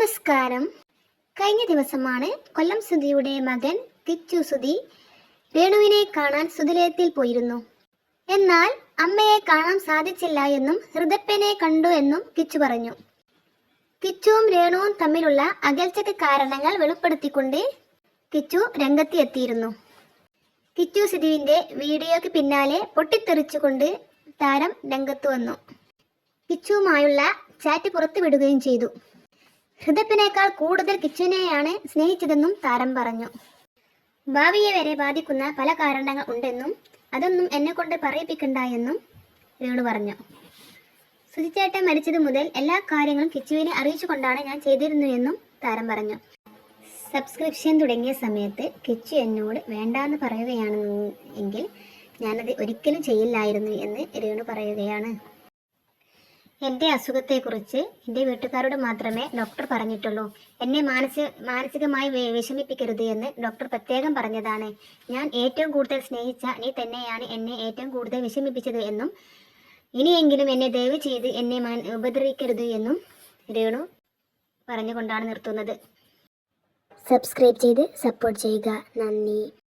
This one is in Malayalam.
നമസ്കാരം. കഴിഞ്ഞ ദിവസമാണ് കൊല്ലം സുധിയുടെ മകൻ കിച്ചു സുധി രേണുവിനെ കാണാൻ സുധിലയത്തിൽ പോയിരുന്നു. എന്നാൽ അമ്മയെ കാണാൻ സാധിച്ചില്ല എന്നും ഹൃദപ്പനെ കണ്ടു എന്നും കിച്ചു പറഞ്ഞു. കിച്ചുവും രേണുവും തമ്മിലുള്ള അകൽച്ചയ്ക്ക് കാരണങ്ങൾ വെളിപ്പെടുത്തിക്കൊണ്ട് കിച്ചു രംഗത്ത് എത്തിയിരുന്നു. കിച്ചു സുധിവിന്റെ വീഡിയോയ്ക്ക് പിന്നാലെ പൊട്ടിത്തെറിച്ചുകൊണ്ട് താരം രംഗത്ത് വന്നു. കിച്ചുവുമായുള്ള ചാറ്റ് പുറത്തുവിടുകയും ചെയ്തു. ഹൃദപ്പിനേക്കാൾ കൂടുതൽ കിച്ചുവിനെയാണ് സ്നേഹിച്ചതെന്നും താരം പറഞ്ഞു. ഭാവിയെ വരെ ബാധിക്കുന്ന പല കാരണങ്ങൾ ഉണ്ടെന്നും അതൊന്നും എന്നെ കൊണ്ട് പറയിപ്പിക്കണ്ട എന്നും രേണു പറഞ്ഞു. സുധിച്ചേട്ടൻ മരിച്ചത് മുതൽ എല്ലാ കാര്യങ്ങളും കിച്ചുവിനെ അറിയിച്ചുകൊണ്ടാണ് ഞാൻ ചെയ്തിരുന്നു എന്നും താരം പറഞ്ഞു. സബ്സ്ക്രിപ്ഷൻ തുടങ്ങിയ സമയത്ത് കിച്ചു എന്നോട് വേണ്ടാന്ന് പറയുകയാണെങ്കിൽ ഞാനത് ഒരിക്കലും ചെയ്യില്ലായിരുന്നു എന്ന് രേണു പറയുകയാണ്. എൻ്റെ അസുഖത്തെക്കുറിച്ച് എൻ്റെ വീട്ടുകാരോട് മാത്രമേ ഡോക്ടർ പറഞ്ഞിട്ടുള്ളൂ. എന്നെ മാനസികമായി വിഷമിപ്പിക്കരുത് എന്ന് ഡോക്ടർ പ്രത്യേകം പറഞ്ഞതാണ്. ഞാൻ ഏറ്റവും കൂടുതൽ സ്നേഹിച്ച നീ തന്നെയാണ് എന്നെ ഏറ്റവും കൂടുതൽ വിഷമിപ്പിച്ചത് എന്നും ഇനിയെങ്കിലും എന്നെ ദയവ് ചെയ്ത് എന്നെ ഉപദ്രവിക്കരുത് എന്നും രേണു പറഞ്ഞുകൊണ്ടാണ് നിർത്തുന്നത്. സബ്സ്ക്രൈബ് ചെയ്ത് സപ്പോർട്ട് ചെയ്യുക. നന്ദി.